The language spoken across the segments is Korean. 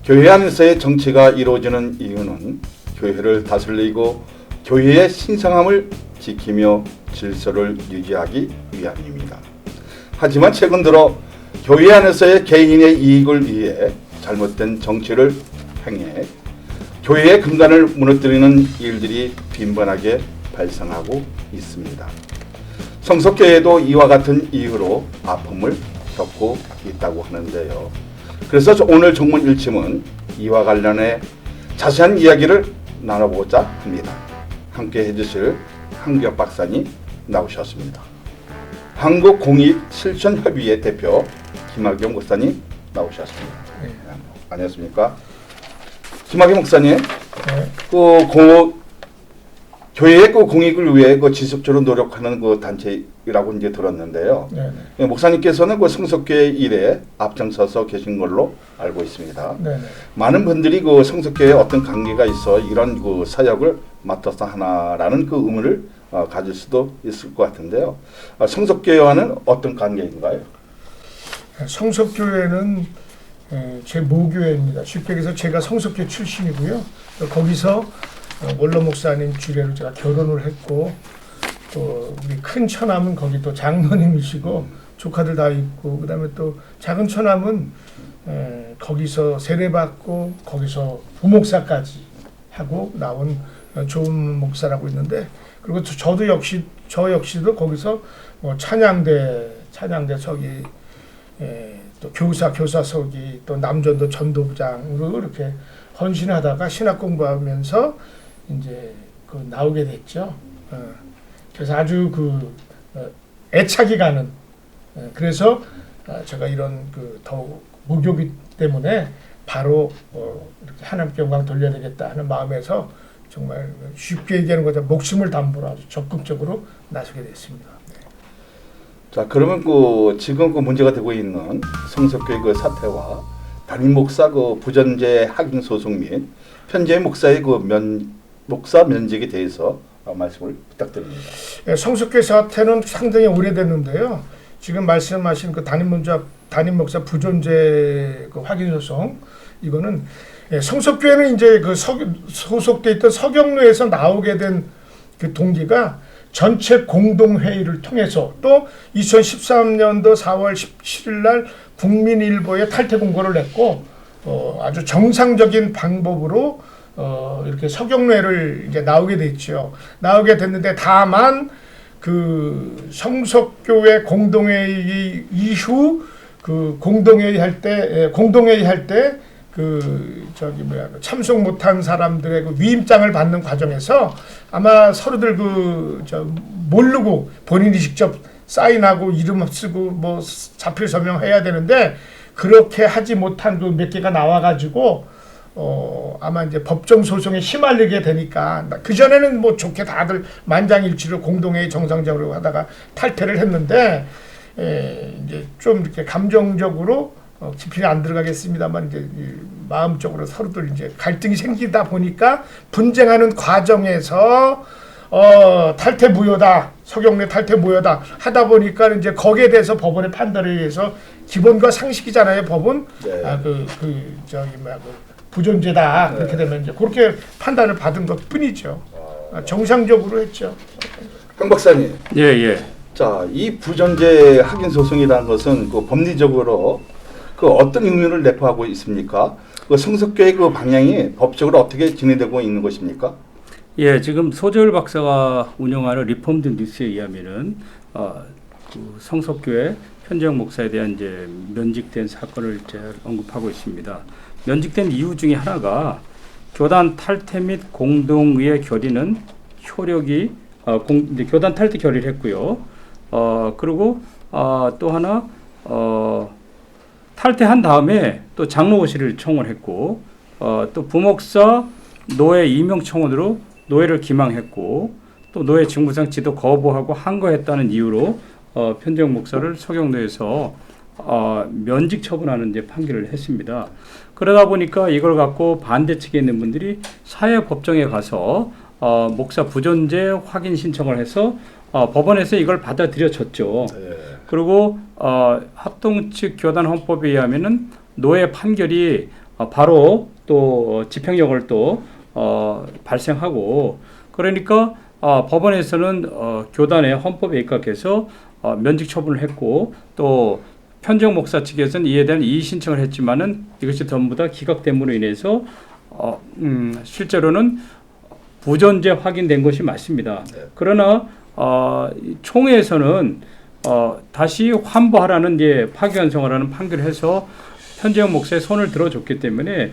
교회 안에서의 정치가 이루어지는 이유는 교회를 다스리고 교회의 신성함을 지키며 질서를 유지하기 위함입니다. 하지만 최근 들어 교회 안에서의 개인의 이익을 위해 잘못된 정치를 행해 교회의 근간을 무너뜨리는 일들이 빈번하게 발생하고 있습니다. 성석교회도 이와 같은 이유로 아픔을 겪고 있다고 하는데요. 그래서 오늘 종문 일침은 이와 관련해 자세한 이야기를 나눠보고자 합니다. 함께 해주실 한기혁 박사님 나오셨습니다. 한국공익실천협의회 대표 김학용 목사님 나오셨습니다. 네. 안녕하십니까? 김학용 목사님, 교회의 공익을 위해 지속적으로 노력하는 단체라고 이제 들었는데요. 네. 목사님께서는 성석교회 일에 앞장서서 계신 걸로 알고 있습니다. 네. 많은 분들이 성석교회에 어떤 관계가 있어 이런 사역을 맡아서 하나라는 의문을 가질 수도 있을 것 같은데요. 성석교회와는 어떤 관계인가요? 성석교회는 제 모교회입니다. 쉽게 얘기해서 제가 성석교 출신이고요. 거기서 원로 목사님 주례로 제가 결혼을 했고, 또 우리 큰 처남은 거기 또 장로님이시고 조카들 다 있고, 그다음에 또 작은 처남은 거기서 세례받고 거기서 부목사까지 하고 나온 좋은 목사라고 있는데, 그리고 저 역시도 거기서 찬양대 서기, 또 교사 서기, 또 남전도 전도부장으로 이렇게 헌신하다가 신학 공부하면서 이제 나오게 됐죠. 그래서 아주 애착이 가는. 그래서 제가 이런 더욱 목욕이 때문에 바로 이렇게 하나님께 영광 돌려야 되겠다 하는 마음에서 정말 쉽게 얘기하는 거죠. 목숨을 담보로 아주 적극적으로 나서게 됐습니다. 자, 그러면 지금 문제가 되고 있는 성석교회 사태와 담임 목사 부전제 확인 소송 및 현재 목사의 목사 면직에 대해서 말씀을 부탁드립니다. 네, 성석교회 사태는 상당히 오래됐는데요. 지금 말씀하신 담임 목사 부존재 확인 소송, 이거는 성석교회는 이제 소속돼 있던 서경로에서 나오게 된 동기가 전체 공동회의를 통해서, 또 2013년도 4월 17일 날 국민일보에 탈퇴 공고를 냈고, 아주 정상적인 방법으로 이렇게 서경례를 이제 나오게 됐죠. 나오게 됐는데, 다만 성석교회 공동회의 이후 공동회의 할 때 참석 못한 사람들의 위임장을 받는 과정에서 아마 서로들 모르고 본인이 직접 사인하고 이름 쓰고 자필 서명해야 되는데, 그렇게 하지 못한 몇 개가 나와가지고 아마 이제 법정 소송에 휘말리게 되니까, 그 전에는 좋게 다들 만장일치로 공동회의 정상적으로 하다가 탈퇴를 했는데, 이제 좀 이렇게 감정적으로 깊이 안 들어가겠습니다만, 이제 마음적으로 서로들 이제 갈등이 생기다 보니까 분쟁하는 과정에서 탈퇴 무효다, 서경례 탈퇴 무효다 하다 보니까 이제 거기에 대해서 법원의 판단에 의해서 기본과 상식이잖아요, 법은. 네. 부존재다. 네. 그렇게 되면 이제 그렇게 판단을 받은 것 뿐이죠. 정상적으로 했죠. 황 박사님. 예. 자, 이 부존재 확인 소송이라는 것은 법리적으로 어떤 의미를 내포하고 있습니까? 성석교회 방향이 법적으로 어떻게 진행되고 있는 것입니까? 예, 지금 소재열 박사가 운영하는 리폼드 뉴스에 의하면은 성석교회 현재형 목사에 대한 이제 면직된 사건을 언급하고 있습니다. 면직된 이유 중에 하나가 교단 탈퇴 및 공동의회 결의는 효력이 이제 교단 탈퇴 결의를 했고요. 그리고 또 하나 탈퇴한 다음에 또 장로고시를 청원했고, 또 부목사 노예 임명 청원으로 노예를 기망했고, 또 노예 직무상 지도 거부하고 항거했다는 이유로 편정 목사를 서경로에서 면직 처분하는 이제 판결을 했습니다. 그러다 보니까 이걸 갖고 반대 측에 있는 분들이 사회법정에 가서 목사 부존재 확인 신청을 해서 법원에서 이걸 받아들여졌죠. 네. 그리고 합동 측 교단 헌법에 의하면은 노예 판결이 바로 또 집행력을 또 발생하고 그러니까 법원에서는 교단의 헌법에 입각해서 면직 처분을 했고 또 편정 목사 측에서는 이에 대한 이의 신청을 했지만은 이것이 전부 다 기각됨으로 인해서 실제로는 부존재 확인된 것이 맞습니다. 그러나 총회에서는 다시 환부하라는 이제 파기환송하라는 판결을 해서 편재영 목사의 손을 들어줬기 때문에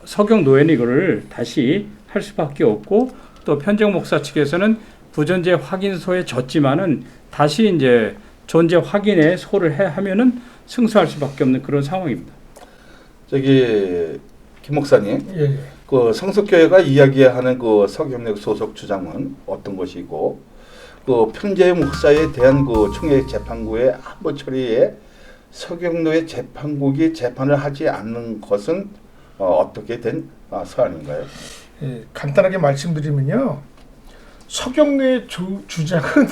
서경 노예는 이거를 다시 할 수밖에 없고 또 편재영 목사 측에서는 부존재 확인서에 졌지만은 다시 이제 존재 확인에 소를 하면은 승소할 수밖에 없는 그런 상황입니다. 저기 김 목사님, 예. 그 성석교회가 이야기하는 그 서경록 소속 주장은 어떤 것이고, 그 편재영 목사에 대한 그 총회 재판부의 한부 처리에 서경로의 재판국이 재판을 하지 않는 것은 어떻게 된 사안인가요? 예, 간단하게 말씀드리면요, 서경로의 주장은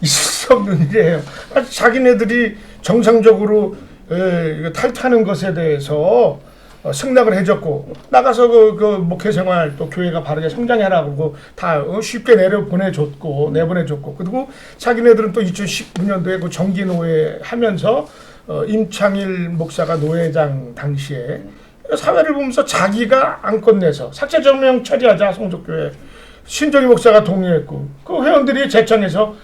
있을 수 없는 일이에요. 자기네들이 정상적으로 이거 탈퇴하는 것에 대해서 승낙을 해줬고 나가서 그 목회생활 또 교회가 바르게 성장해라고 다 쉽게 내보내줬고 그리고 자기네들은 또 2019년도에 그 정기노예 하면서 임창일 목사가 노회장 당시에 사회를 보면서 자기가 안건 내서 삭제정명 처리하자 성적교회 신정희 목사가 동의했고 그 회원들이 제청해서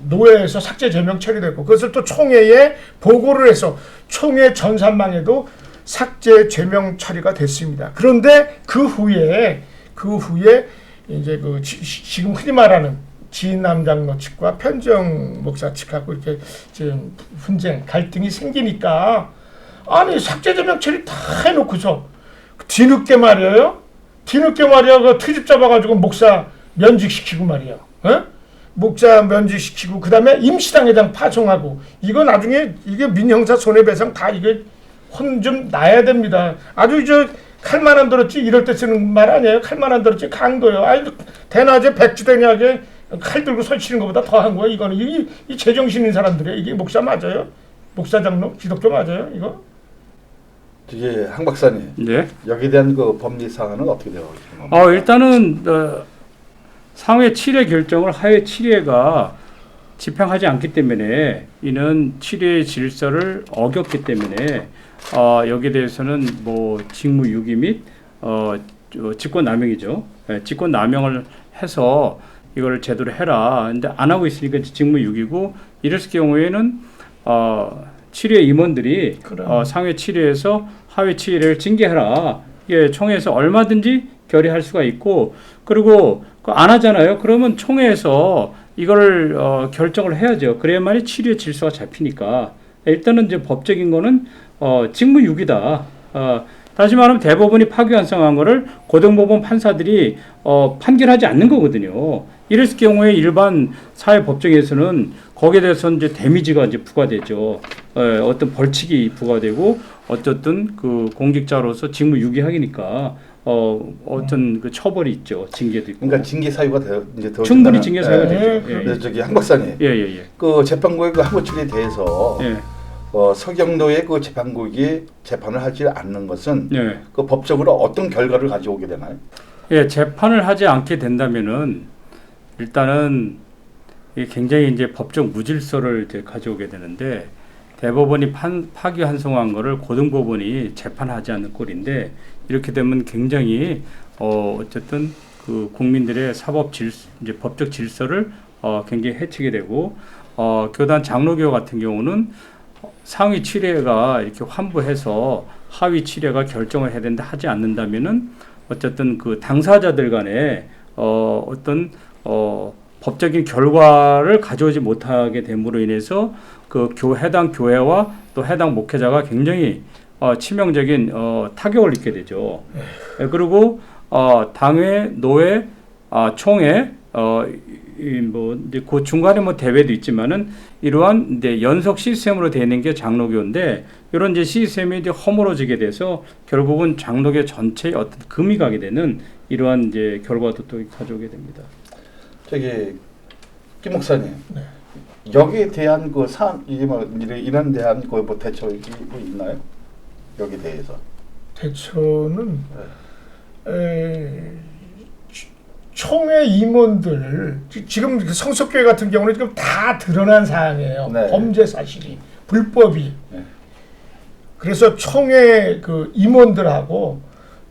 노회에서 삭제 제명 처리됐고 그것을 또 총회에 보고를 해서 총회 전산망에도 삭제 제명 처리가 됐습니다. 그런데 그 후에 이제 지금 흔히 말하는 지인남 장로 측과 편정 목사 측하고 이렇게 지금 분쟁 갈등이 생기니까 아니 삭제 제명 처리 다 해놓고서 뒤늦게 말이에요. 그 트집 잡아가지고 목사 면직시키고 말이야. 목사 면직시키고 그 다음에 임시당회장 파송하고 이거 나중에 이게 민형사 손해배상 다 이게 혼 좀 나야 됩니다. 아주 칼만 안 들었지 이럴 때 쓰는 말 아니에요. 칼만 안 들었지 강도요. 아니 대낮에 백주대냐게 칼 들고 설치는 것보다 더한 거야. 이거는 이 제정신인 사람들이에요. 이게 목사 맞아요? 목사 장로 기독교 맞아요? 이거? 이게 황 박사님, 네. 여기에 대한 그 법리 사안은 어떻게 되고 있습니까? 일단은 상회 7회 결정을 하회 7회가 집행하지 않기 때문에 이는 7회의 질서를 어겼기 때문에 여기에 대해서는 뭐 직무유기 및 직권남용이죠. 직권남용을 해서 이걸 제대로 해라. 근데 안 하고 있으니까 직무유기고 이랬을 경우에는 7회 임원들이 상회 7회에서 하회 7회를 징계해라. 이게 총회에서 얼마든지 결의할 수가 있고 그리고 안 하잖아요. 그러면 총회에서 이거를 결정을 해야죠. 그래야만이 7회 질서가 잡히니까 일단은 이제 법적인 거는 직무유기다. 다시 말하면 대법원이 파기환송한 거를 고등법원 판사들이 판결하지 않는 거거든요. 이랬을 경우에 일반 사회 법정에서는 거기에 대해서 이제 데미지가 이제 부과되죠. 어떤 벌칙이 부과되고 어쨌든 그 공직자로서 직무유기하기니까 어떤 그 처벌이 있죠. 징계도 있고. 그러니까 징계 사유가 이제 더 충분히 징계 사유가 되죠. 그래서 저기 황 박사님, 그 재판국의 그 항고처리에 대해서 서경로의 그 재판국이 재판을 하지 않는 것은 그 법적으로 어떤 결과를 가져오게 되나요? 재판을 하지 않게 된다면은 일단은 이게 굉장히 이제 법적 무질서를 이제 가져오게 되는데 대법원이 파기환송한 거를 고등법원이 재판하지 않는 꼴인데 이렇게 되면 굉장히 어쨌든 그 국민들의 이제 법적 질서를 굉장히 해치게 되고 교단 장로교 같은 경우는 상위 7회가 이렇게 환부해서 하위 7회가 결정을 해야 된다 하지 않는다면은 어쨌든 그 당사자들 간에 어떤 법적인 결과를 가져오지 못하게 됨으로 인해서 그 해당 교회와 또 해당 목회자가 굉장히 치명적인 타격을 입게 되죠. 그리고 당회, 노회, 총회 뭐 이제 그 중간에 뭐 대회도 있지만은 이러한 이제 연속 시스템으로 되어 있는 게 장로교인데 이런 이제 시스템이 이제 허물어지게 돼서 결국은 장로교 전체에 어떤 금이 가게 되는 이러한 이제 결과도 또 가져오게 됩니다. 저기 김 목사님, 여기에 대한 그 사안 이게 뭐 이런 대한 그 뭐 대책이 뭐 있나요? 여기 대해서. 대처는 총회 임원들 지금 성석교회 같은 경우는 지금 다 드러난 사항이에요. 네. 범죄 사실이 불법이. 네. 그래서 총회 그 임원들하고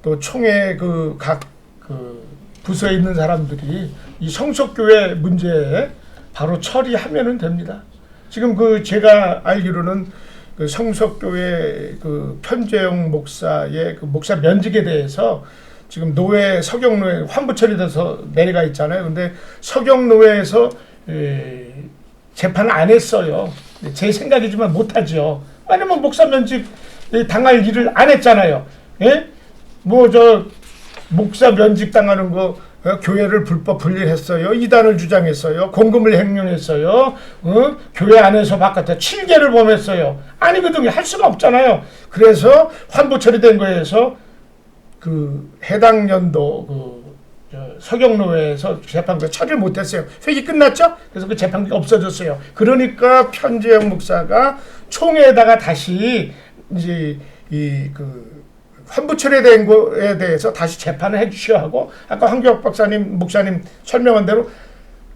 또 총회 그 각 그 부서에 있는 사람들이 이 성석교회 문제에 바로 처리하면은 됩니다. 지금 그 제가 알기로는 그 성석교회 그 편재영 목사의 그 목사 면직에 대해서 지금 노회 서경노회 환부 처리돼서 내려가 있잖아요. 근데 서경노회에서 재판을 안 했어요. 제 생각이지만 못하죠. 왜냐면 목사 면직 당할 일을 안 했잖아요. 예? 뭐 저 목사 면직 당하는 거 교회를 불법 분리했어요. 이단을 주장했어요. 공금을 횡령했어요. 교회 안에서 바깥에 7개를 범했어요. 아니거든요. 할 수가 없잖아요. 그래서 환부 처리된 거에서 그 해당 연도 서경노회에서 재판부가 처리를 못했어요. 회기 끝났죠? 그래서 그 재판부가 없어졌어요. 그러니까 편재영 목사가 총회에다가 다시 이제 그 환부 처리된 거에 대해서 다시 재판을 해주셔야 하고 아까 황교안 박사님 목사님 설명한 대로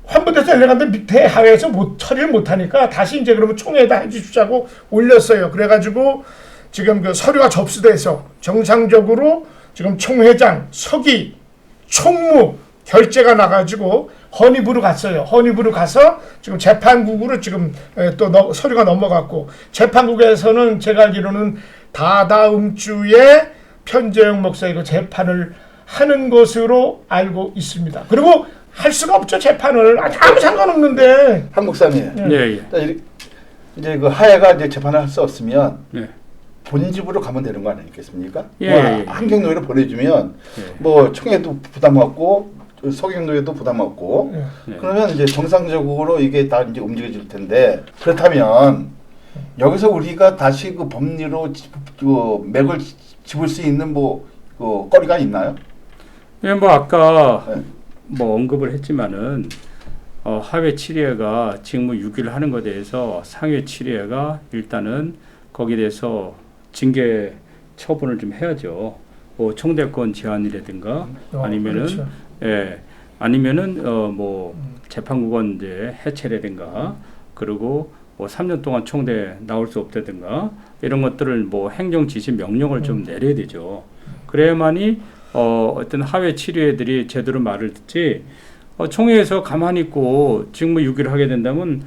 환부돼서 내려갔는데 밑에 하회에서 처리를 못하니까 다시 이제 그러면 총회에다 해주자고 올렸어요. 그래가지고 지금 그 서류가 접수돼서 정상적으로 지금 총회장, 서기, 총무 결재가 나가지고 헌의부로 갔어요. 헌의부로 가서 지금 재판국으로 지금 또 서류가 넘어갔고 재판국에서는 제가 알기로는 다다음 주에 편재영 목사의 재판을 하는 것으로 알고 있습니다. 그리고 할 수가 없죠. 재판을 아무 상관없는데. 한 목사님. 예. 이제 그 하야가 이제 재판을 할 수 없으면 네. 본집으로 가면 되는 거 아니겠습니까? 예. 환경노예로 보내주면 뭐 총회도 부담 없고 서경노예도 부담 없고 그러면 이제 정상적으로 이게 다 이제 움직여질 텐데 그렇다면 여기서 우리가 다시 그 법리로 그 맥을 집을 수 있는 뭐 그 거리가 있나요? 예, 뭐 아까 뭐 언급을 했지만은 하회 7회가 직무 6일 하는 것에 대해서 상회 7회가 일단은 거기에 대해서 징계 처분을 좀 해야죠. 뭐 총대권 제한이라든가 아니면은 그렇죠. 아니면은 뭐 재판국원 이제 해체라든가 그리고 뭐 3년 동안 총대 나올 수 없다든가 이런 것들을 뭐 행정 지시 명령을 좀 내려야 되죠. 그래야만이 어떤 하회 7회들이 제대로 말을 듣지 총회에서 가만히 있고 직무 6일 하게 된다면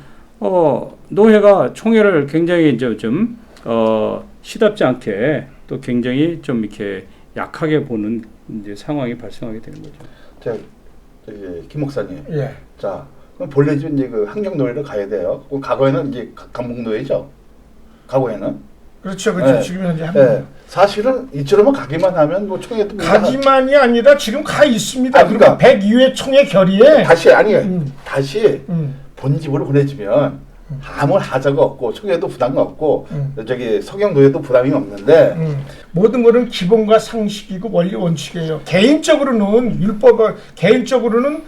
노회가 총회를 굉장히 이제 좀 시답지 않게 또 굉장히 좀 이렇게 약하게 보는 이제 상황이 발생하게 되는 거죠. 자, 김 목사님. 예. 자, 그럼 본래 이제 그 환경노예를 가야 돼요. 그 과거에는 이제 강북노예죠. 과거에는. 그렇죠. 네. 지금 현재 합니다. 사실은 이처럼 가기만 하면 뭐 총회도 가기만이 아니라 지금 가 있습니다. 그러니까 102회 총회 결의에 다시 다시 본집으로 보내주면 아무 하자가 없고 총회도 부담이 없고 저기 서경노예도 부담이 없는데 모든 것은 기본과 상식이고 원리 원칙이에요. 개인적으로는 개인적으로는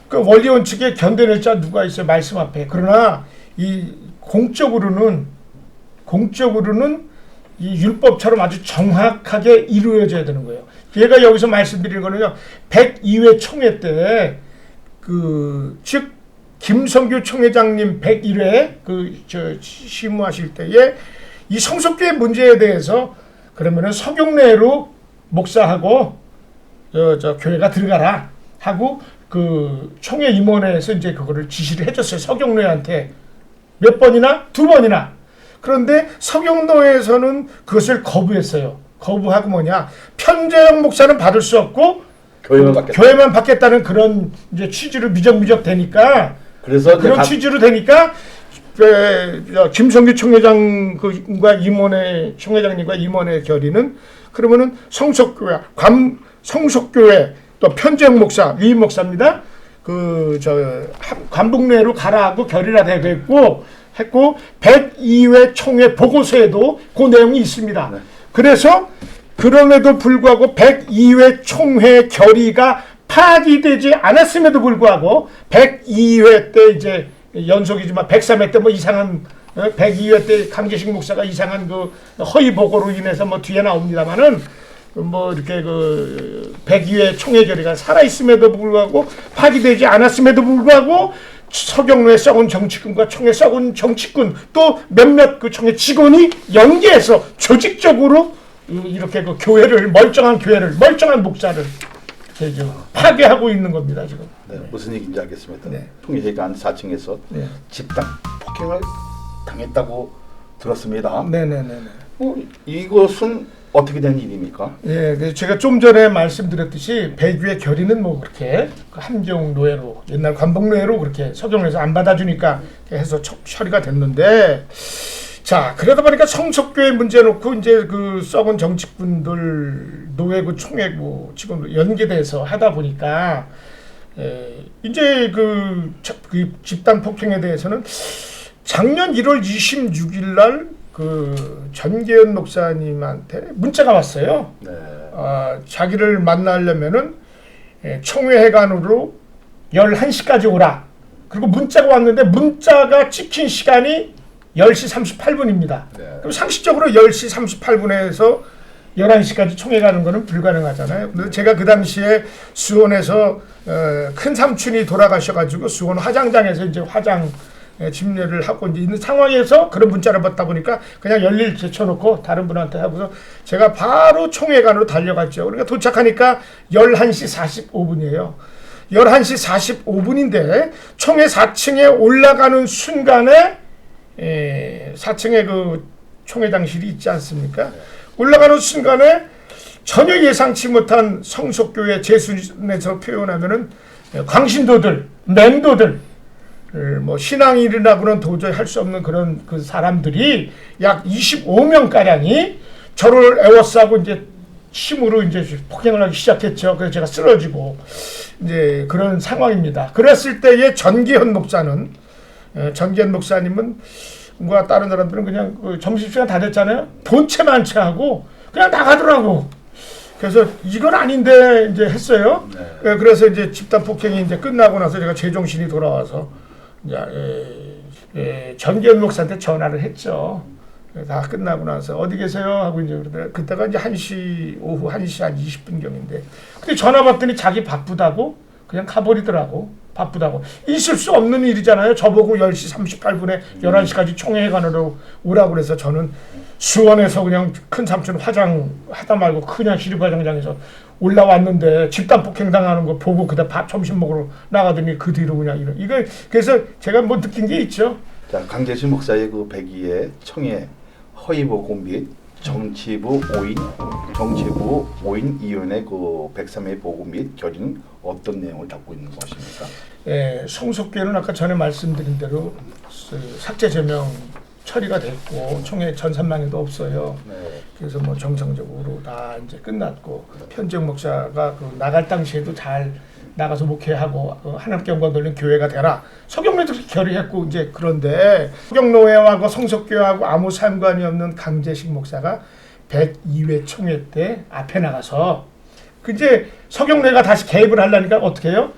그 원리 원칙에 견뎌낼 자 누가 있어요? 말씀 앞에. 그러나 이 공적으로는 이 율법처럼 아주 정확하게 이루어져야 되는 거예요. 제가 여기서 말씀드리는 거는요. 102회 총회 때 즉 김성규 총회장님 101회 시무하실 때에 이 성석교회 문제에 대해서 그러면은 서경례로 목사하고 저 교회가 들어가라 하고 그 총회 임원회에서 이제 그거를 지시를 해줬어요. 서경례한테 몇 번이나 2번이나. 그런데 서경노회에서는 그것을 거부했어요. 거부하고 편재영 목사는 받을 수 없고 교회만 받겠다는 그런 이제 취지로 미적미적 되니까 그래서 그런 취지로 되니까 김성규 총회장과 임원회 총회장님과 임원회 결의는 그러면은 성석교회 또 편재영 목사 위임 목사입니다. 관북내로 가라 하고 결의가 되고 했고 102회 총회 보고서에도 그 내용이 있습니다. 그래서 그럼에도 불구하고 102회 총회 결의가 파기되지 않았음에도 불구하고 102회 때 이제 연속이지만 103회 때 뭐 이상한 102회 때 강재식 목사가 이상한 그 허위 보고로 인해서 뭐 뒤에 나옵니다만은 뭐 이렇게 그 102회 총회 결의가 살아 있음에도 불구하고 파기되지 않았음에도 불구하고 서경로에 썩은 정치꾼과 총에 썩은 정치꾼 또 몇몇 그 총회 직원이 연계해서 조직적으로 이렇게 그 교회를 멀쩡한 목사를 이렇게 파괴하고 있는 겁니다 지금. 네, 무슨 얘기인지 알겠습니다. 네. 총회회관 안 4층에서 네. 집단 폭행을 당했다고 들었습니다. 네네네. 이것은 어떻게 된 일입니까? 예, 제가 좀 전에 말씀드렸듯이 배규의 결의는 뭐 그렇게 함경 노예로 옛날 관복 노예로 그렇게 서경에서 안 받아주니까 해서 처리가 됐는데, 자 그러다 보니까 성석교회 문제 놓고 이제 그 썩은 정치꾼들 노예고 총회고 지금 연계돼서 하다 보니까 이제 그 집단 폭행에 대해서는 작년 1월 26일 날 그 전계현 목사님한테 문자가 왔어요. 네. 자기를 만나려면은 총회회관으로 11시까지 오라. 그리고 문자가 왔는데 문자가 찍힌 시간이 10시 38분입니다. 네. 그럼 상식적으로 10시 38분에서 11시까지 총회 가는 거는 불가능하잖아요. 근데 제가 그 당시에 수원에서 큰 삼촌이 돌아가셔가지고 수원 화장장에서 이제 화장 집례를 하고 이제 있는 상황에서 그런 문자를 받다 보니까 그냥 열일 제쳐놓고 다른 분한테 하고서 제가 바로 총회관으로 달려갔죠. 그러니까 도착하니까 11시 45분이에요. 11시 45분인데 총회 4층에 올라가는 순간에 4층에 그 총회장실이 있지 않습니까? 올라가는 순간에 전혀 예상치 못한 성속교회 제순에서 표현하면은 광신도들, 맹도들 뭐 신앙인이라고는 도저히 할 수 없는 그런 그 사람들이 약 25명 가량이 저를 에워싸고 이제 힘으로 이제 폭행을 하기 시작했죠. 그래서 제가 쓰러지고 이제 그런 상황입니다. 그랬을 때의 전기현 목사님은 과 다른 사람들은 그냥 그 점심시간 다 됐잖아요. 본체만 채하고 그냥 나가더라고. 그래서 이건 아닌데 이제 했어요. 네. 그래서 이제 집단 폭행이 이제 끝나고 나서 제가 제정신이 돌아와서 이제 전기현 목사한테 전화를 했죠. 다 끝나고 나서 어디 계세요? 하고 이제 그때가 이제 오후 1시 한 20분경인데 근데 전화 받더니 자기 바쁘다고 그냥 가버리더라고. 바쁘다고. 있을 수 없는 일이잖아요. 저보고 10시 38분에 11시까지 총회관으로 오라고 그래서 저는 수원에서 그냥 큰 삼촌 화장하다 말고 그냥 시립화장장에서 올라왔는데 집단 폭행 당하는 거 보고 그다 점심 먹으러 나가더니 그 뒤로 그냥 이거 그래서 제가 뭐 느낀 게 있죠. 자, 강재식 목사의 그 102의 청해 허위 보고 및 정치부 5인 이윤의 그 103회 보고 및 결의는 어떤 내용을 담고 있는 것입니까? 성속교회는 아까 전에 말씀드린 대로 삭제 제명 처리가 됐고 총회 전산망에도 없어요. 네. 그래서 뭐 정상적으로 다 이제 끝났고 편정 목사가 그 나갈 당시에도 잘 나가서 목회하고 하나님께 영광 돌리는 교회가 되라. 서경로에도 결의했고 이제 그런데 서경노회하고 성석교회하고 아무 상관이 없는 강재식 목사가 102회 총회 때 앞에 나가서 그 이제 서경노회가 다시 개입을 하려니까 어떻게 해요?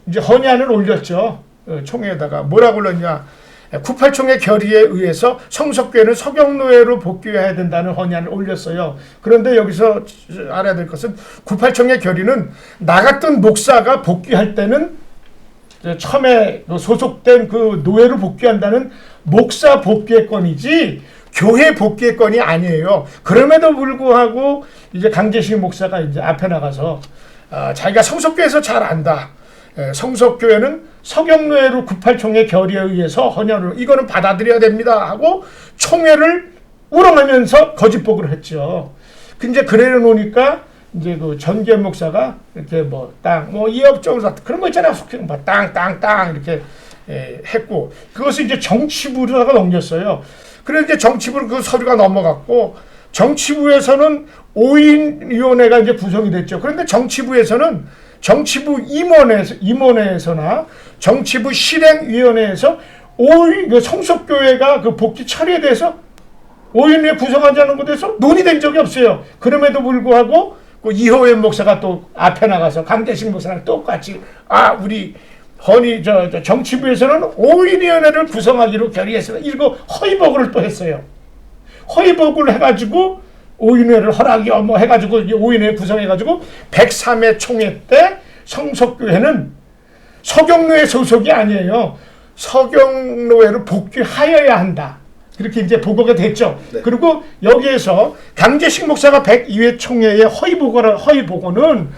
이제 헌의안을 올렸죠. 총회에다가 뭐라고 올렸냐? 98총회 결의에 의해서 성석교회는 서경노회로 복귀해야 된다는 헌의안을 올렸어요. 그런데 여기서 알아야 될 것은 98총회 결의는 나갔던 목사가 복귀할 때는 처음에 소속된 그 노회로 복귀한다는 목사 복귀의 건이지 교회 복귀의 건이 아니에요. 그럼에도 불구하고 이제 강재식 목사가 이제 앞에 나가서 자기가 성석교회에서 잘 안다. 성석교회는 서경노회로 98총회 결의에 의해서 헌혈을 이거는 받아들여야 됩니다 하고 총회를 우롱하면서 거짓복을 했죠. 근데 그래 놓으니까 이제 그 전기현 목사가 이렇게 이업종 그런 거 있잖아요. 땅 이렇게 했고 그것을 이제 정치부로다가 넘겼어요. 그래서 이제 정치부로 그 서류가 넘어갔고 정치부에서는 5인 위원회가 이제 구성이 됐죠. 그런데 정치부에서는 정치부 임원회에서나 정치부 실행위원회에서 5인 성석교회가 그 복귀 처리에 대해서 5인회 구성하자는 것에 대해서 논의된 적이 없어요. 그럼에도 불구하고 그 이호연 목사가 또 앞에 나가서 강재식 목사랑 똑같이 우리 정치부에서는 5인위원회를 구성하기로 결의했어요. 이거 허위보고를 또 했어요. 허위보고를 해가지고 5인회를 허락이요 뭐 해가지고 5인회 구성해가지고 103회 총회 때 성석교회는 서경노회 소속이 아니에요. 서경노회로 복귀하여야 한다. 그렇게 이제 보고가 됐죠. 네. 그리고 여기에서 강재식 목사가 102회 총회의 허위보고는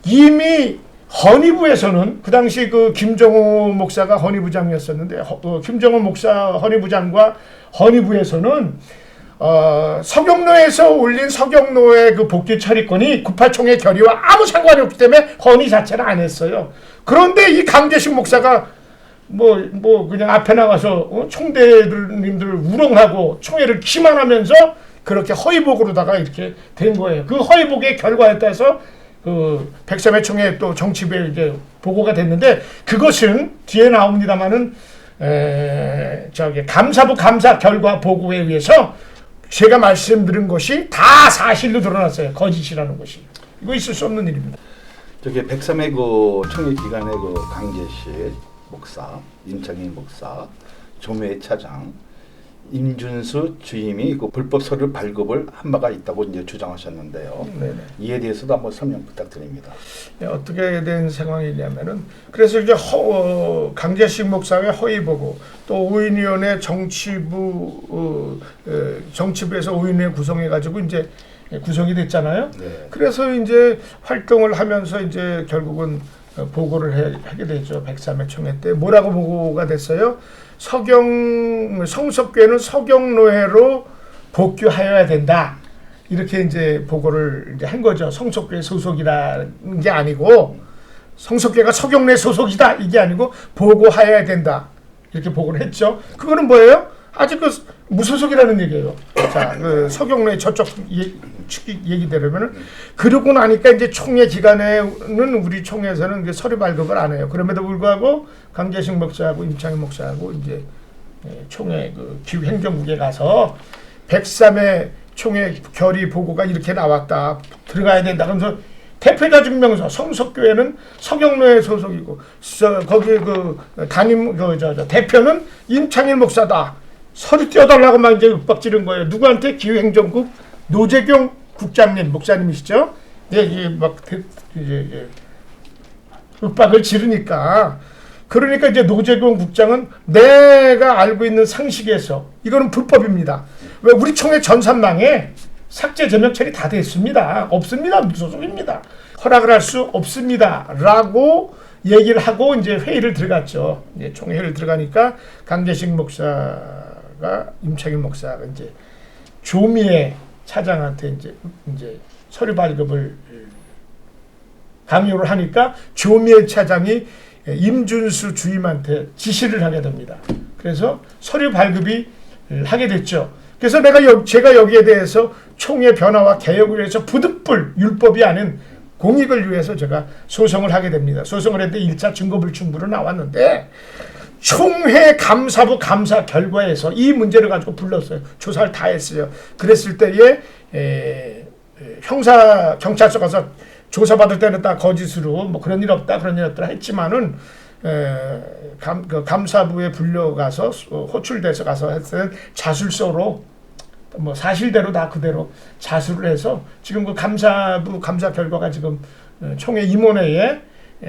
이미 헌의부에서는 그 당시 그 김정호 목사가 헌의부장이었었는데 김정호 목사 헌의부장과 헌의부에서는 서경노에서 올린 서경노의 그 복귀 처리권이 98총회 결의와 아무 상관이 없기 때문에 헌의 자체를 안 했어요. 그런데 이 강재식 목사가 그냥 앞에 나가서 총대님들 우롱하고 총회를 기만하면서 그렇게 허위복으로다가 이렇게 된 거예요. 그 허위복의 결과에 따라서 그 103회 총회 또 정치부에 이제 보고가 됐는데 그것은 뒤에 나옵니다만은 감사부 감사 결과 보고에 의해서 제가 말씀드린 것이 다 사실로 드러났어요. 거짓이라는 것이. 이거 있을 수 없는 일입니다. 저기 103회 그 총회 기간에 그 강재식 목사, 임창인 목사, 조묘회 차장, 임준수 주임이 그 불법 서류 발급을 한 바가 있다고 이제 주장하셨는데요. 네네. 이에 대해서도 한번 설명 부탁드립니다. 네, 어떻게 된 상황이냐면은 그래서 이제 강재식 목사의 허위보고 또 5인위원회 정치부에서 5인위원회 구성해가지고 이제 구성이 됐잖아요. 네. 그래서 이제 활동을 하면서 이제 결국은 보고를 하게 되죠. 103회 총회 때 뭐라고 보고가 됐어요? 성석교회는 서경노회로 복귀하여야 된다. 이렇게 이제 보고를 이제 한 거죠. 성석교회 소속이라는 게 아니고 성석교회가 서경노회 소속이다 이게 아니고 보고하여야 된다. 이렇게 보고를 했죠. 그거는 뭐예요? 아직 그 무소속이라는 얘기예요. 자, 그 서경노회 저쪽 얘기대로면은 그러고 나니까 이제 총회 기간에는 우리 총회에서는 서류 발급을 안 해요. 그럼에도 불구하고 강재식 목사하고 임창인 목사하고 이제 총회 그 기후행정국에 가서 103회 총회 결의 보고가 이렇게 나왔다. 들어가야 된다. 그러면서 대표자 증명서 성석교회는 서경노회 소속이고 거기 그 담임 대표는 임창인 목사다. 서류 띄워달라고 막 이제 윽박 지른 거예요. 누구한테? 기후행정국 노재경 국장님, 목사님이시죠? 예, 막 이제 윽박을 지르니까 그러니까 이제 노재경 국장은 내가 알고 있는 상식에서 이거는 불법입니다. 왜 우리 총회 전산망에 삭제 제명 처리 다 됐습니다. 없습니다. 무소속입니다. 허락을 할 수 없습니다.라고 얘기를 하고 이제 회의를 들어갔죠. 이제 총회를 들어가니까 강재식 목사가 임창인 목사가 이제 조미애 차장한테 이제 서류 발급을 강요를 하니까 조미애 차장이 임준수 주임한테 지시를 하게 됩니다. 그래서 서류 발급이 하게 됐죠. 그래서 제가 여기에 대해서 총회 변화와 개혁을 위해서 부득불 율법이 아닌 공익을 위해서 제가 소송을 하게 됩니다. 소송을 했는데 1차 증거불충부로 나왔는데 총회 감사부 감사 결과에서 이 문제를 가지고 불렀어요. 조사를 다 했어요. 그랬을 때에 형사 경찰서 가서 조사받을 때는 다 거짓으로 뭐 그런 일 없다 했지만은 감사부에 불려가서 호출돼서 가서 했을 자술서로 뭐 사실대로 다 그대로 자술을 해서 지금 그 감사부 감사 결과가 지금 총회 임원회에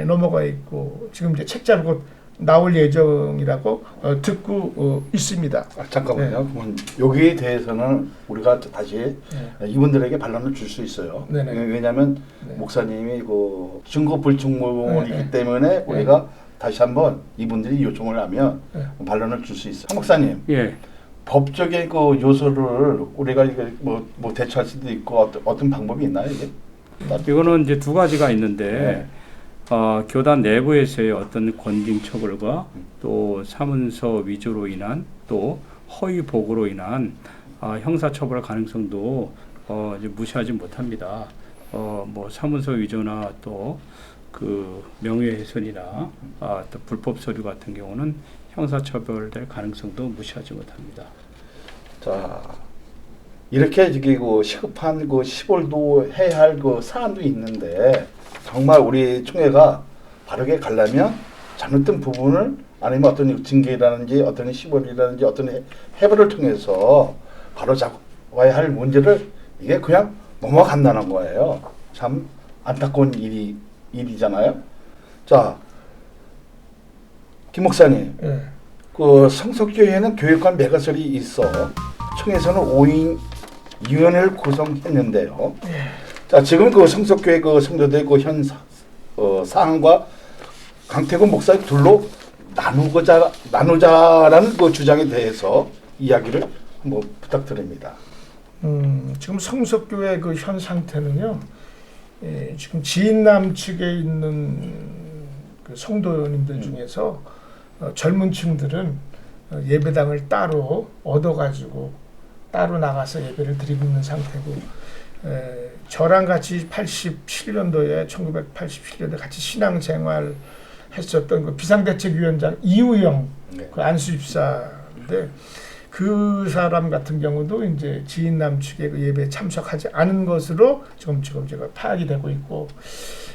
넘어가 있고 지금 이제 책자로 곧 나올 예정이라고 듣고 있습니다. 잠깐만요. 그러면 여기에 대해서는 우리가 다시 이분들에게 반론을 줄 수 있어요. 왜냐하면 목사님이 그 증거 불충분이기 때문에 우리가 다시 한번 이분들이 요청을 하면 반론을 줄 수 있어요. 목사님. 법적인 그 요소를 우리가 이게 뭐 대처할 수도 있고 어떤 방법이 있나요 이게? 이거는 이제 두 가지가 있는데 교단 내부에서의 어떤 권징 처벌과 또 사문서 위조로 인한 또 허위 보고로 인한 형사 처벌 가능성도 이제 무시하지 못합니다. 뭐 사문서 위조나 또 그 명예훼손이나 또 불법 서류 같은 경우는 형사 처벌될 가능성도 무시하지 못합니다. 자, 이렇게 그 시급한 그 시골도 해야 할 그 사안도 있는데 정말 우리 총회가 바르게 가려면 잘못된 부분을 아니면 어떤 징계라든지 어떤 시벌이라든지 어떤 해법을 통해서 바로 잡아야 할 문제를 이게 그냥 넘어간다는 거예요. 참 안타까운 일이잖아요. 자, 김 목사님, 그 성석교회에는 교육관 매가설이 있어 청에서는 5인 위원회를 구성했는데요. 자, 지금 그 성석교회 그 성도들 그 현 사항과 강태근 목사의 둘로 나누자라는 그 주장에 대해서 이야기를 한번 부탁드립니다. 지금 성석교회 그 현 상태는요. 지금 지인남 측에 있는 그 성도님들 중에서 젊은 층들은 예배당을 따로 얻어가지고 따로 나가서 예배를 드리고 있는 상태고, 저랑 같이 87년도에 1987년도에 같이 신앙생활 했었던 그 비상대책위원장 이우영 그 안수집사인데, 그 사람 같은 경우도 이제 지인남 측의 그 예배에 참석하지 않은 것으로 지금 제가 파악이 되고 있고,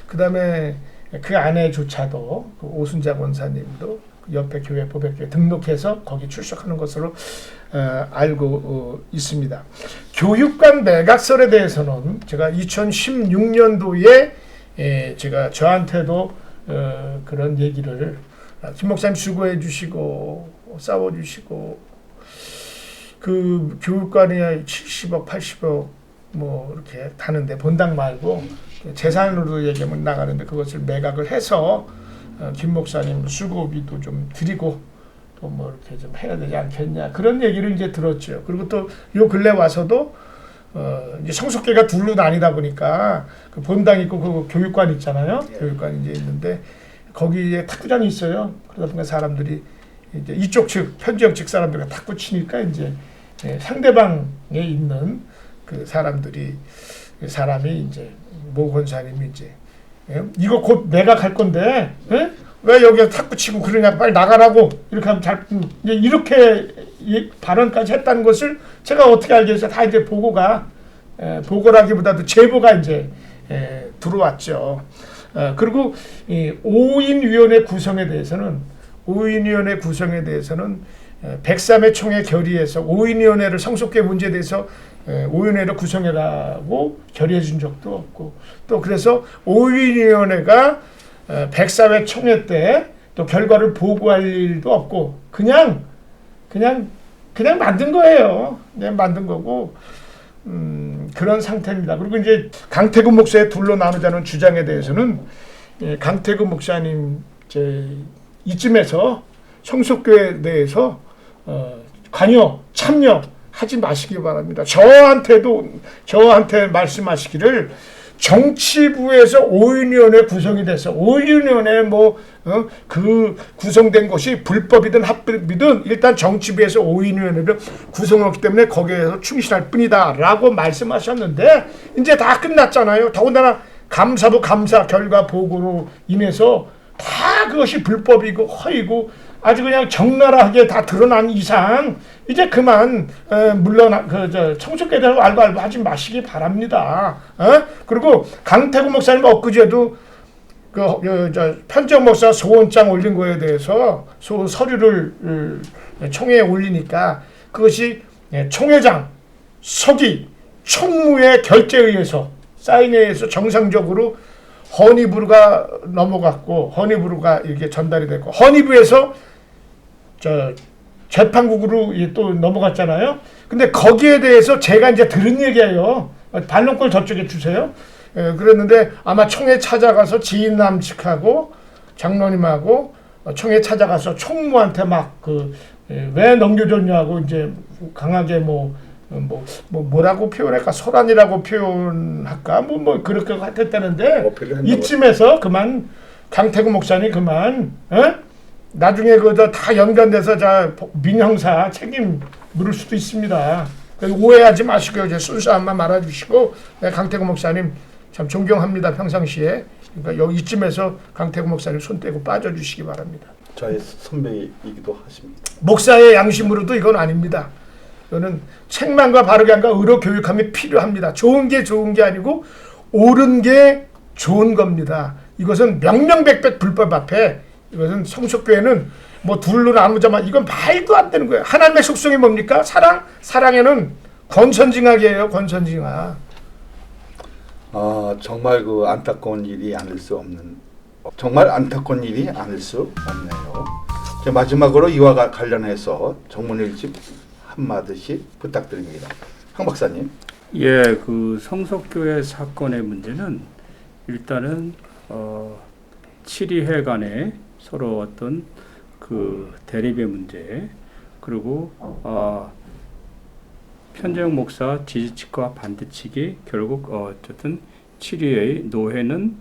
그 다음에 그 아내조차도 그 오순자 권사님도 그 옆에 교회 보백교회 등록해서 거기 출석하는 것으로 알고 있습니다. 교육관 매각설에 대해서는 제가 2016년도에 제가 저한테도 그런 얘기를 김 목사님 수고해 주시고 싸워 주시고 그 교육관이 70억 80억 뭐 이렇게 타는데 본당 말고 재산으로 얘기하면 나가는데 그것을 매각을 해서 김 목사님 수고비도 좀 드리고 또 뭐 이렇게 좀 해야 되지 않겠냐 그런 얘기를 이제 들었죠. 그리고 또 요 근래 와서도 이제 성숙계가 둘로 나뉘다 보니까 그 본당 있고 그 교육관 있잖아요. 교육관 이제 있는데 거기에 탁구장이 있어요. 그러다 보니까 사람들이 이제 이쪽 측 편지역 측 사람들과 탁구 치니까 이제 상대방에 있는 그 사람이 이제 모 권사님이 이제 이거 곧 매각할 건데 왜 여기서 탁구 치고 그러냐 빨리 나가라고 이렇게 하면 이제 이렇게 발언까지 했다는 것을 제가 어떻게 알겠어요? 다 이제 보고라기보다도 제보가 이제 들어왔죠. 그리고 이 5인 위원회 구성에 대해서는 103회 총회 결의에서 5인 위원회를 성속계 문제에 대해서 5인위원회를 구성해라고 결의해 준 적도 없고, 또 그래서 5인위원회가 104회 총회 때 또 결과를 보고할 일도 없고 그냥 만든 거예요. 그냥 만든 거고 그런 상태입니다. 그리고 이제 강태근 목사의 둘로 나누자는 주장에 대해서는 강태근 목사님 이쯤에서 성속교회에 대해서 참여하지 마시기 바랍니다. 저한테 말씀하시기를 정치부에서 5인위원회 구성이 돼서 5인위원회 그 구성된 것이 불법이든 합법이든 일단 정치부에서 5인위원회를 구성했기 때문에 거기에서 충실할 뿐이다 라고 말씀하셨는데 이제 다 끝났잖아요. 더군다나 감사부 감사 결과 보고로 인해서 다 그것이 불법이고 허위고 아주 그냥 적나라하게 다 드러난 이상 이제 그만 물론 청소계에 대해서 알고 하지 마시기 바랍니다. 그리고 강태구 목사님 엊그제도 편지영 목사 소원장 올린 거에 대해서 서류를 총회에 올리니까 그것이 총회장 서기 총무의 결재에 의해서 사인에 의해서 정상적으로 헌의부가 넘어갔고 헌의부가 이렇게 전달이 됐고 헌의부에서 재판국으로 또 넘어갔잖아요. 근데 거기에 대해서 제가 이제 들은 얘기예요. 반론권 저쪽에 주세요. 그랬는데 아마 총회 찾아가서 지인남 측하고 장로님하고 총회 찾아가서 총무한테 막 왜 넘겨줬냐고 이제 강하게 뭐라고 표현할까 소란이라고 표현할까 뭐 그렇게 했다는데 이쯤에서 그만 강태구 목사님 그만 나중에 다 연관돼서 민형사 책임 물을 수도 있습니다. 오해하지 마시고요. 이제 순수함만 말아주시고 강태구 목사님 참 존경합니다. 평상시에 그러니까 여기 이쯤에서 강태구 목사님 손 떼고 빠져주시기 바랍니다. 저의 선배이기도 하십니다. 목사의 양심으로도 이건 아닙니다. 이거는 책망과 바르게 함과 의로 교육함이 필요합니다. 좋은 게 아니고 옳은 게 좋은 겁니다. 이것은 명명백백 불법 앞에 이것은 성속교회는 뭐 둘로 나누자마자 이건 말도 안 되는 거예요. 하나님의 속성이 뭡니까? 사랑. 사랑에는 권선징악이에요. 권선징악. 정말 그 안타까운 일이 아닐 수 없는, 정말 안타까운 일이 아닐 수 없네요. 마지막으로 이와 관련해서 정문일집 한마디씩 부탁드립니다. 황 박사님. 예, 그 성석교회 사건의 문제는 일단은 7위회 간에 서로 어떤 그 대립의 문제, 그리고 편재영 목사 지지측과 반대측이 결국 어쨌든 7위의 노회는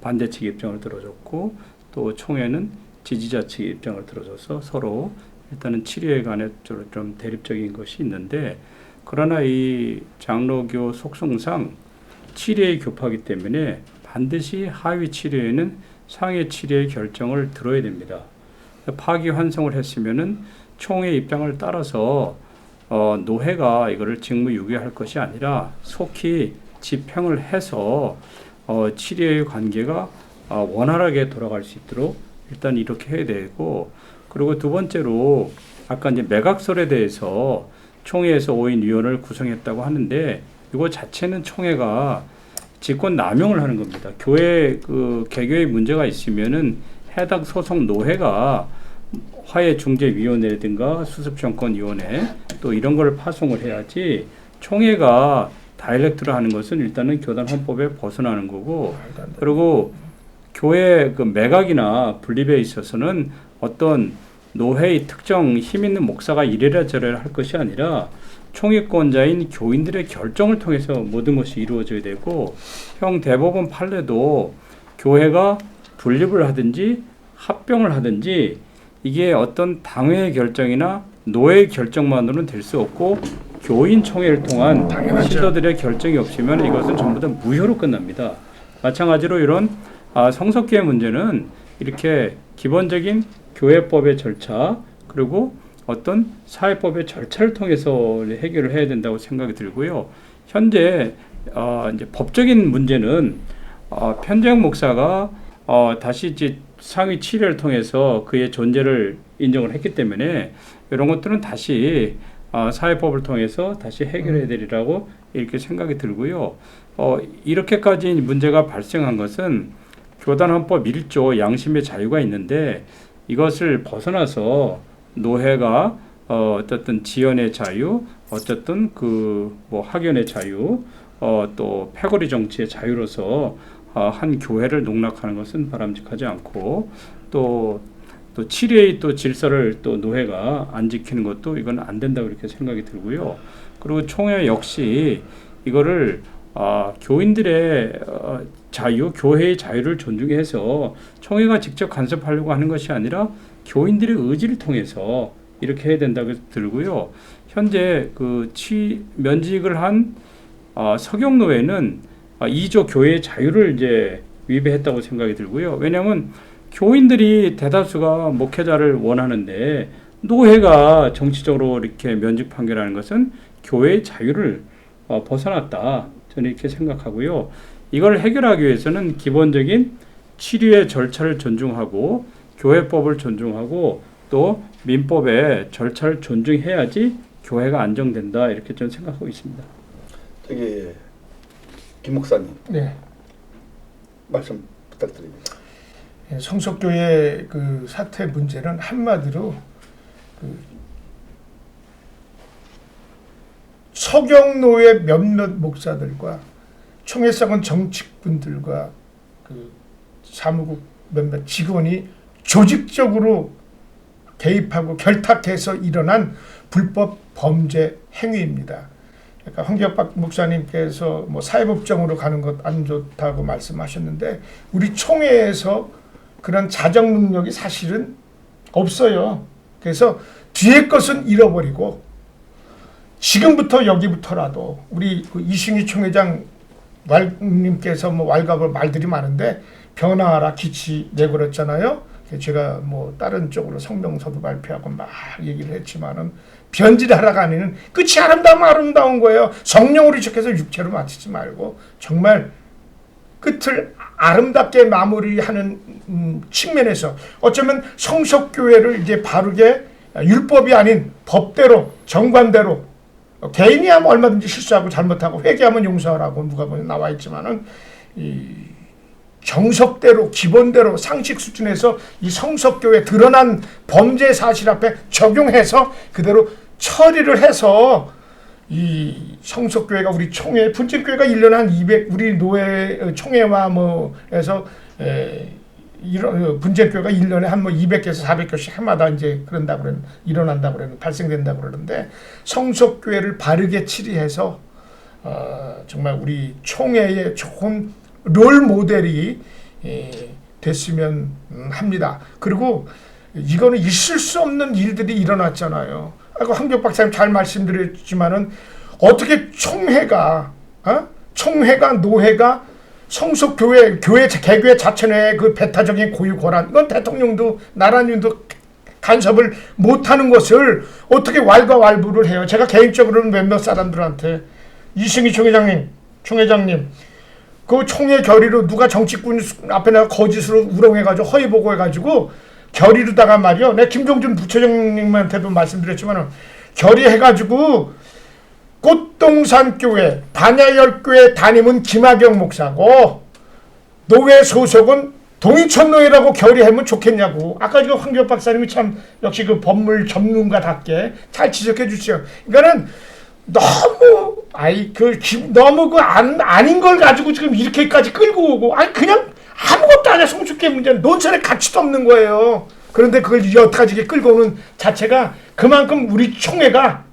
반대측 입장을 들어줬고, 또 총회는 지지자 측 입장을 들어줘서 서로 일단은 7위회 간에 좀 대립적인 것이 있는데, 그러나 이 장로교 속성상 7위의 교파이기 때문에 반드시 하위 7위에는 상위 7위의 결정을 들어야 됩니다. 파기환송을 했으면은 총회 입장을 따라서 노회가 이거를 직무유기할 것이 아니라 속히 집행을 해서 7위의 관계가 원활하게 돌아갈 수 있도록 일단 이렇게 해야 되고, 그리고 두 번째로 아까 이제 매각설에 대해서 총회에서 5인 위원을 구성했다고 하는데, 이거 자체는 총회가 직권 남용을 하는 겁니다. 교회 그 개교에 문제가 있으면은 해당 소속 노회가 화해중재위원회든가 수습정권위원회 또 이런 걸 파송을 해야지, 총회가 다이렉트로 하는 것은 일단은 교단 헌법에 벗어나는 거고, 그리고 교회 그 매각이나 분립에 있어서는 어떤 노회의 특정 힘 있는 목사가 이래라 저래라 할 것이 아니라 총회권자인 교인들의 결정을 통해서 모든 것이 이루어져야 되고, 형 대법원 판례도 교회가 분립을 하든지 합병을 하든지 이게 어떤 당회의 결정이나 노회의 결정만으로는 될 수 없고, 교인 총회를 통한 신도들의 결정이 없으면 이것은 전부 다 무효로 끝납니다. 마찬가지로 이런 성석교회 문제는 이렇게 기본적인 교회법의 절차, 그리고 어떤 사회법의 절차를 통해서 해결을 해야 된다고 생각이 들고요. 현재 이제 법적인 문제는 편재영 목사가 다시 이제 상위 7회를 통해서 그의 존재를 인정을 했기 때문에 이런 것들은 다시 사회법을 통해서 다시 해결해야 되리라고 이렇게 생각이 들고요. 이렇게까지 문제가 발생한 것은 교단 헌법 1조 양심의 자유가 있는데, 이것을 벗어나서 노회가 어쨌든 지연의 자유, 어쨌든 그 뭐 학연의 자유, 또 패거리 정치의 자유로서 한 교회를 농락하는 것은 바람직하지 않고, 또 7회의 또 질서를 또 노회가 안 지키는 것도 이건 안 된다고 이렇게 생각이 들고요. 그리고 총회 역시 이거를 교인들의 자유, 교회의 자유를 존중해서 총회가 직접 간섭하려고 하는 것이 아니라 교인들의 의지를 통해서 이렇게 해야 된다고 들고요. 현재 그 면직을 한 서경노회는 2조 교회의 자유를 이제 위배했다고 생각이 들고요. 왜냐하면 교인들이 대다수가 목회자를 원하는데 노회가 정치적으로 이렇게 면직 판결하는 것은 교회의 자유를 벗어났다. 저는 이렇게 생각하고요. 이걸 해결하기 위해서는 기본적인 7위의 절차를 존중하고 교회법을 존중하고 또 민법의 절차를 존중해야지 교회가 안정된다. 이렇게 저는 생각하고 있습니다. 저기 김 목사님. 네. 말씀 부탁드립니다. 성석교회 그 사태 문제는 한마디로 그 서경노의 몇몇 목사들과 총회상은 정치분들과 그 사무국 몇몇 직원이 조직적으로 개입하고 결탁해서 일어난 불법 범죄 행위입니다. 그러니까 황기혁 목사님께서 뭐 사회법정으로 가는 것 안 좋다고 말씀하셨는데, 우리 총회에서 그런 자정 능력이 사실은 없어요. 그래서 뒤에 것은 잃어버리고 지금부터 여기부터라도 우리 그 이승희 총회장 님께서 뭐 왈가불 말들이 많은데 변화하라 기치 내걸었잖아요. 제가 뭐 다른 쪽으로 성명서도 발표하고 막 얘기를 했지만은 변질하라가 아니는 끝이 아름다운 거예요. 성령으로 시작해서 육체로 마치지 말고 정말 끝을 아름답게 마무리하는 측면에서 어쩌면 성석교회를 이제 바르게 율법이 아닌 법대로 정관대로 개인이 하면 얼마든지 실수하고 잘못하고 회개하면 용서하라고 누가복음에 나와 있지만은 이 정석대로 기본대로 상식 수준에서 이 성석교회 드러난 범죄 사실 앞에 적용해서 그대로 처리를 해서 이 성석교회가 우리 총회 분쟁교회가 1년에 한 200 우리 노회 총회와 뭐 해서 이런 분쟁교회가 1년에 한 뭐 200개에서 400개씩 해마다 이제 그런다 그러는 일어난다 그러는 발생된다 그러는데 성석교회를 바르게 치리해서 정말 우리 총회의 좋은 롤 모델이 됐으면 합니다. 그리고 이거는 있을 수 없는 일들이 일어났잖아요. 아까 황교안 박사님 잘 말씀드렸지만은 어떻게 총회가 노회가 성속교회 개교회 자체의 그 배타적인 고유 권한 이건 대통령도 나라님도 간섭을 못하는 것을 어떻게 왈가왈부를 해요. 제가 개인적으로는 몇몇 사람들한테 이승희 총회장님 그 총회 결의로 누가 정치꾼 앞에 내가 거짓으로 우롱해가지고 허위보고해가지고 결의로다가 말이요. 내가 김종준 부처장님한테도 말씀드렸지만 결의해가지고 꽃동산교회 반야열교회 담임은 김학영 목사고 노회 소속은 동인천노회라고 결의하면 좋겠냐고. 아까 지금 황교안 박사님이 참 역시 그 법물 전문가답게 잘 지적해 주세요. 그러니까는 너무 아닌 걸 가지고 지금 이렇게까지 끌고 오고 그냥 아무것도 아니야. 성숙계 문제는 논설의 가치도 없는 거예요. 그런데 그걸 여타지게 끌고 오는 자체가 그만큼 우리 총회가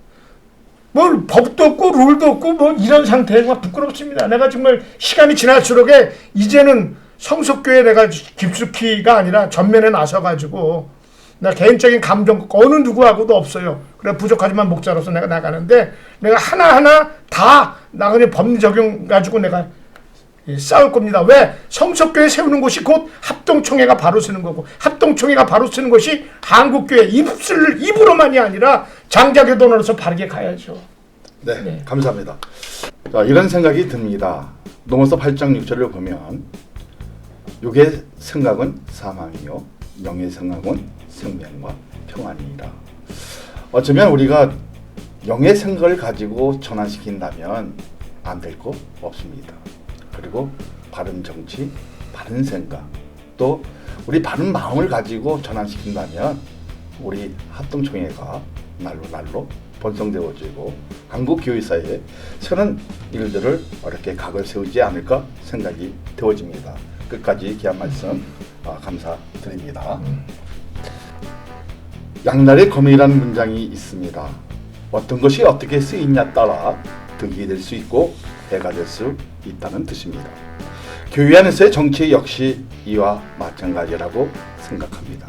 뭐 법도 없고 룰도 없고 뭐 이런 상태가 부끄럽습니다. 내가 정말 시간이 지날수록 이제는 성석교회 내가 깊숙이가 아니라 전면에 나서가지고 나 개인적인 감정 어느 누구하고도 없어요. 그래 부족하지만 목자로서 내가 나가는데 내가 하나하나 다 나그네 법리 적용 가지고 내가 싸울 겁니다. 왜? 성석교회 세우는 곳이 곧 합동총회가 바로 쓰는 거고 합동총회가 바로 쓰는 것이 한국교회 입으로만이 아니라 장작의 돈으로서 바르게 가야죠. 네. 감사합니다. 자, 이런 생각이 듭니다. 로마서 8장 6절을 보면 육의 생각은 사망이요 영의 생각은 생명과 평안이니라. 어쩌면 우리가 영의 생각을 가지고 전환시킨다면 안 될 거 없습니다. 그리고 바른 정치, 바른 생각, 또 우리 바른 마음을 가지고 전환시킨다면 우리 합동총회가 날로 번성되어지고 한국 교회사에 새로운 일들을 어렵게 각을 세우지 않을까 생각이 되어집니다. 끝까지 귀한 말씀 감사드립니다. 양날의 검이라는 문장이 있습니다. 어떤 것이 어떻게 쓰이냐에 따라 득이 될 수 있고 해가 될 수 있다는 뜻입니다. 교회 안에서의 정치 역시 이와 마찬가지라고 생각합니다.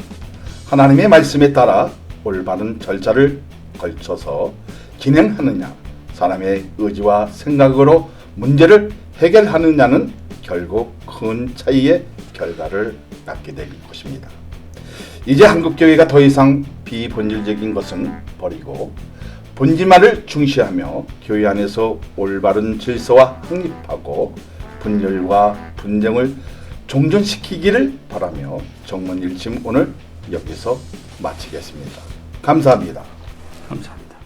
하나님의 말씀에 따라 올바른 절차를 걸쳐서 진행하느냐, 사람의 의지와 생각으로 문제를 해결하느냐는 결국 큰 차이의 결과를 낳게 될 것입니다. 이제 한국교회가 더 이상 비본질적인 것은 버리고 본질만을 중시하며 교회 안에서 올바른 질서와 확립하고 분열과 분쟁을 종전시키기를 바라며 정문 일침 오늘 여기서 마치겠습니다. 감사합니다. 감사합니다.